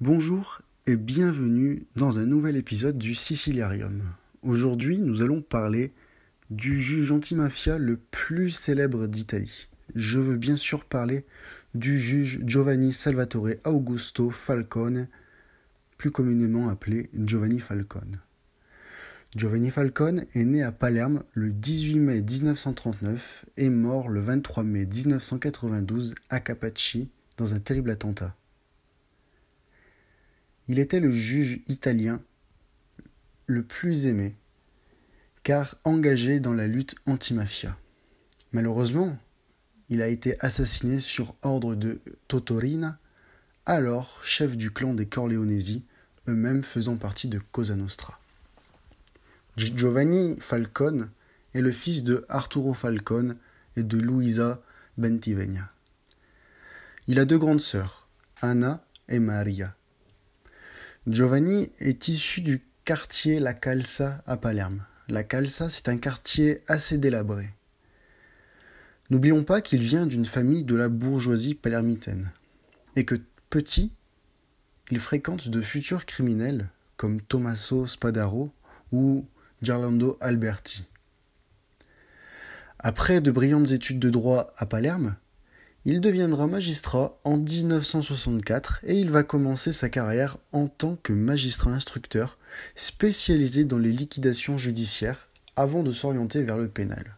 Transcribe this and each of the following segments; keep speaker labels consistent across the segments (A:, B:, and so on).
A: Bonjour et bienvenue dans un nouvel épisode du Siciliarium. Aujourd'hui, nous allons parler du juge antimafia le plus célèbre d'Italie. Je veux bien sûr parler du juge Giovanni Salvatore Augusto Falcone, plus communément appelé Giovanni Falcone. Giovanni Falcone est né à Palerme le 18 mai 1939 et mort le 23 mai 1992 à Capaci dans un terrible attentat. Il était le juge italien le plus aimé, car engagé dans la lutte anti-mafia. Malheureusement, il a été assassiné sur ordre de Totorina, alors chef du clan des Corleonesi, eux-mêmes faisant partie de Cosa Nostra. Giovanni Falcone est le fils de Arturo Falcone et de Luisa Bentivegna. Il a deux grandes sœurs, Anna et Maria. Giovanni est issu du quartier La Calza à Palerme. La Calza, c'est un quartier assez délabré. N'oublions pas qu'il vient d'une famille de la bourgeoisie palermitaine et que petit, il fréquente de futurs criminels comme Tommaso Spadaro ou Gerlando Alberti. Après de brillantes études de droit à Palerme, il deviendra magistrat en 1964 et il va commencer sa carrière en tant que magistrat instructeur spécialisé dans les liquidations judiciaires avant de s'orienter vers le pénal.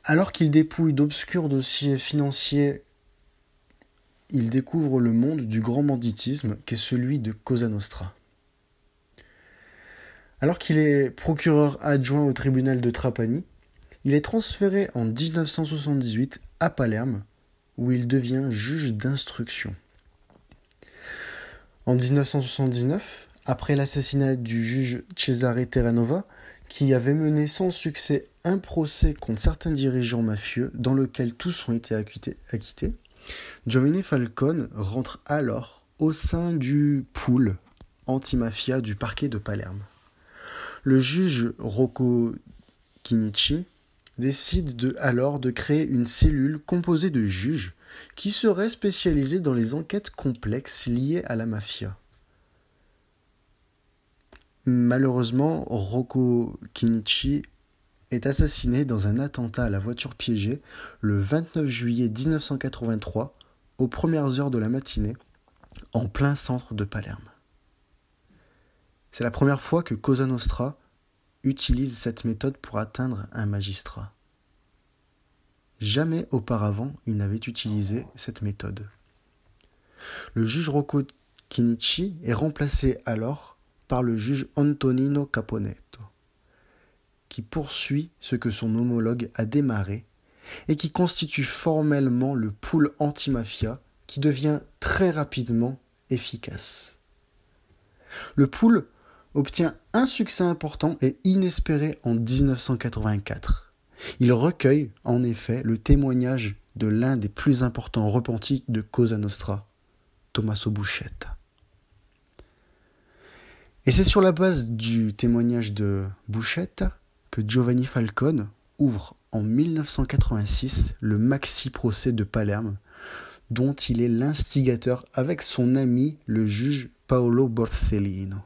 A: Alors qu'il dépouille d'obscurs dossiers financiers, il découvre le monde du grand banditisme qu'est celui de Cosa Nostra. Alors qu'il est procureur adjoint au tribunal de Trapani, il est transféré en 1978 à Palerme, où il devient juge d'instruction. En 1979, après l'assassinat du juge Cesare Terranova, qui avait mené sans succès un procès contre certains dirigeants mafieux dans lequel tous ont été acquittés, Giovanni Falcone rentre alors au sein du pool antimafia du parquet de Palerme. Le juge Rocco Chinnici décide alors de créer une cellule composée de juges qui seraient spécialisés dans les enquêtes complexes liées à la mafia. Malheureusement, Rocco Chinnici est assassiné dans un attentat à la voiture piégée le 29 juillet 1983 aux premières heures de la matinée en plein centre de Palerme. C'est la première fois que Cosa Nostra utilise cette méthode pour atteindre un magistrat. Jamais auparavant, il n'avait utilisé cette méthode. Le juge Rocco Chinnici est remplacé alors par le juge Antonino Caponetto, qui poursuit ce que son homologue a démarré et qui constitue formellement le pool antimafia qui devient très rapidement efficace. Le pool obtient un succès important et inespéré en 1984. Il recueille, en effet, le témoignage de l'un des plus importants repentis de Cosa Nostra, Tommaso Buscetta. Et c'est sur la base du témoignage de Buscetta que Giovanni Falcone ouvre en 1986 le maxi-procès de Palerme, dont il est l'instigateur avec son ami le juge Paolo Borsellino.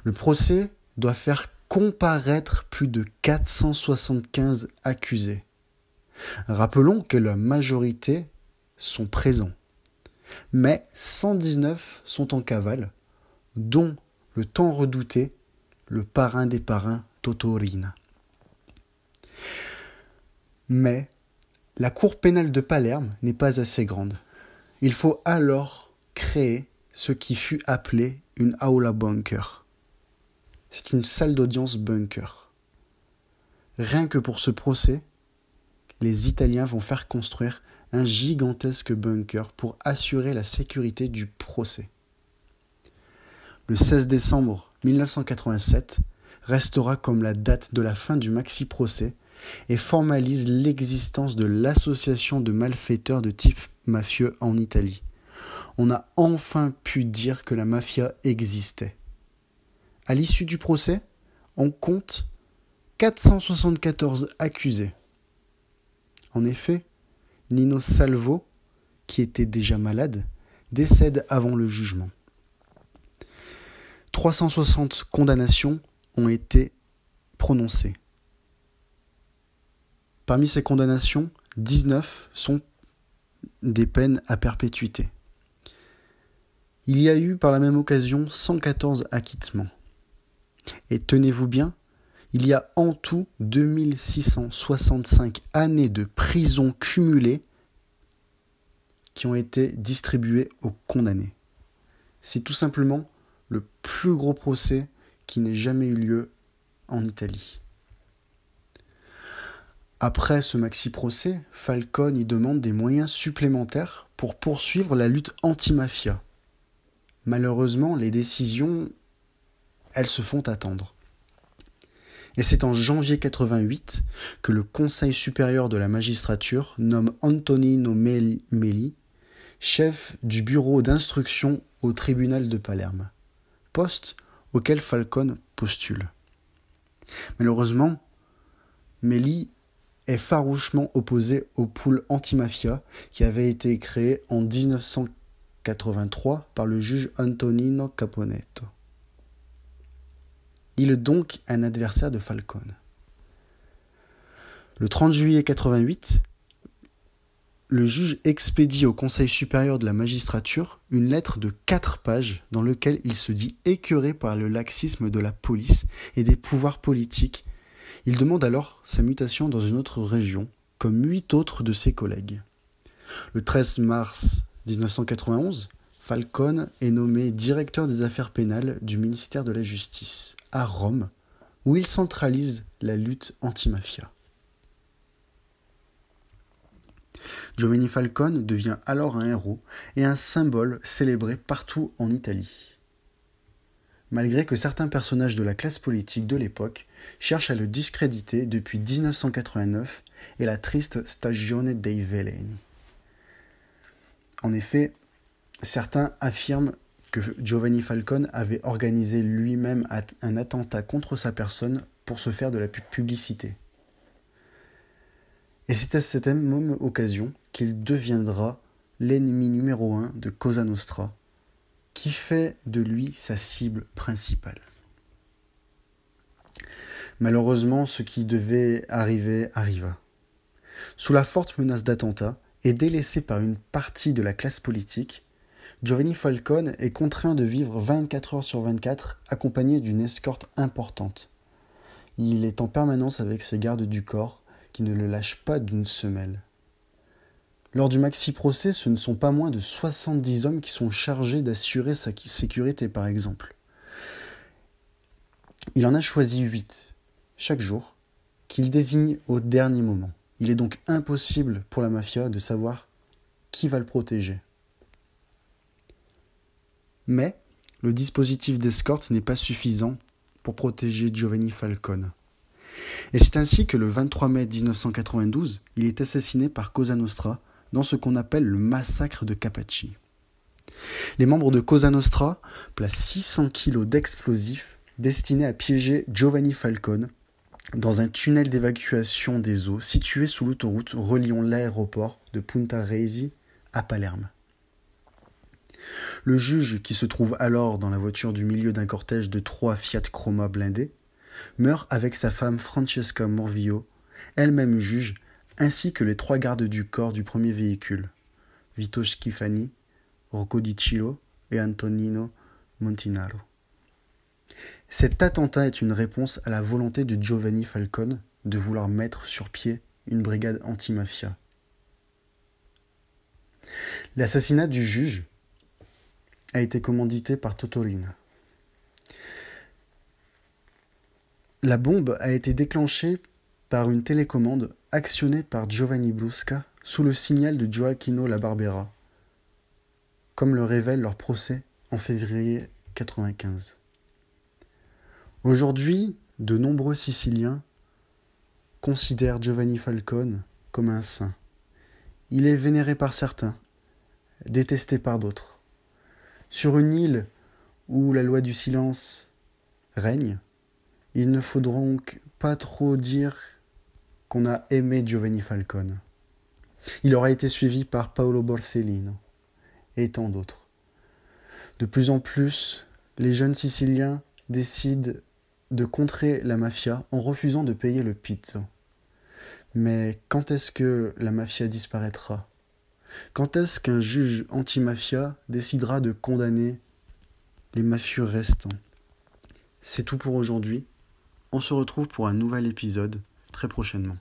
A: Le procès doit faire comparaître plus de 475 accusés. Rappelons que la majorité sont présents, mais 119 sont en cavale, dont le tant redouté, le parrain des parrains, Totorina. Mais la cour pénale de Palerme n'est pas assez grande. Il faut alors créer ce qui fut appelé une aula bunker. C'est une salle d'audience bunker. Rien que pour ce procès, les Italiens vont faire construire un gigantesque bunker pour assurer la sécurité du procès. Le 16 décembre 1987 restera comme la date de la fin du maxi-procès et formalise l'existence de l'association de malfaiteurs de type mafieux en Italie. On a enfin pu dire que la mafia existait. À l'issue du procès, on compte 474 accusés. En effet, Nino Salvo, qui était déjà malade, décède avant le jugement. 360 condamnations ont été prononcées. Parmi ces condamnations, 19 sont des peines à perpétuité. Il y a eu par la même occasion 114 acquittements. Et tenez-vous bien, il y a en tout 2665 années de prison cumulées qui ont été distribuées aux condamnés. C'est tout simplement le plus gros procès qui n'ait jamais eu lieu en Italie. Après ce maxi-procès, Falcone y demande des moyens supplémentaires pour poursuivre la lutte anti-mafia. Malheureusement, les décisions, elles se font attendre. Et c'est en janvier 88 que le Conseil supérieur de la magistrature nomme Antonino Meli chef du bureau d'instruction au tribunal de Palerme, poste auquel Falcone postule. Malheureusement, Meli est farouchement opposé au pool anti-mafia qui avait été créé en 1983 par le juge Antonino Caponetto. Il est donc un adversaire de Falcone. Le 30 juillet 88, le juge expédie au Conseil supérieur de la magistrature une lettre de 4 pages dans laquelle il se dit écœuré par le laxisme de la police et des pouvoirs politiques. Il demande alors sa mutation dans une autre région, comme 8 autres de ses collègues. Le 13 mars 1991, Falcone est nommé directeur des affaires pénales du ministère de la Justice, à Rome, où il centralise la lutte anti-mafia. Giovanni Falcone devient alors un héros et un symbole célébré partout en Italie. Malgré que certains personnages de la classe politique de l'époque cherchent à le discréditer depuis 1989 et la triste Stagione dei Veleni. En effet, certains affirment que Giovanni Falcone avait organisé lui-même un attentat contre sa personne pour se faire de la publicité. Et c'est à cette même occasion qu'il deviendra l'ennemi numéro 1 de Cosa Nostra, qui fait de lui sa cible principale. Malheureusement, ce qui devait arriver arriva. Sous la forte menace d'attentat et délaissé par une partie de la classe politique, Giovanni Falcone est contraint de vivre 24 heures sur 24 accompagné d'une escorte importante. Il est en permanence avec ses gardes du corps qui ne le lâchent pas d'une semelle. Lors du maxi-procès, ce ne sont pas moins de 70 hommes qui sont chargés d'assurer sa sécurité, par exemple. Il en a choisi 8, chaque jour, qu'il désigne au dernier moment. Il est donc impossible pour la mafia de savoir qui va le protéger. Mais le dispositif d'escorte n'est pas suffisant pour protéger Giovanni Falcone. Et c'est ainsi que le 23 mai 1992, il est assassiné par Cosa Nostra dans ce qu'on appelle le massacre de Capaci. Les membres de Cosa Nostra placent 600 kg d'explosifs destinés à piéger Giovanni Falcone dans un tunnel d'évacuation des eaux situé sous l'autoroute reliant l'aéroport de Punta Raisi à Palerme. Le juge, qui se trouve alors dans la voiture du milieu d'un cortège de 3 Fiat Croma blindés, meurt avec sa femme Francesca Morvillo, elle-même juge, ainsi que les 3 gardes du corps du premier véhicule, Vito Schifani, Rocco Di Cillo et Antonino Montinaro. Cet attentat est une réponse à la volonté de Giovanni Falcone de vouloir mettre sur pied une brigade anti-mafia. L'assassinat du juge a été commandité par Totorina. La bombe a été déclenchée par une télécommande actionnée par Giovanni Brusca sous le signal de Gioacchino La Barbera, comme le révèle leur procès en février 1995. Aujourd'hui, de nombreux Siciliens considèrent Giovanni Falcone comme un saint. Il est vénéré par certains, détesté par d'autres. Sur une île où la loi du silence règne, il ne faut donc pas trop dire qu'on a aimé Giovanni Falcone. Il aura été suivi par Paolo Borsellino et tant d'autres. De plus en plus, les jeunes Siciliens décident de contrer la mafia en refusant de payer le pizzo. Mais quand est-ce que la mafia disparaîtra ? Quand est-ce qu'un juge anti-mafia décidera de condamner les mafieux restants ? C'est tout pour aujourd'hui. On se retrouve pour un nouvel épisode très prochainement.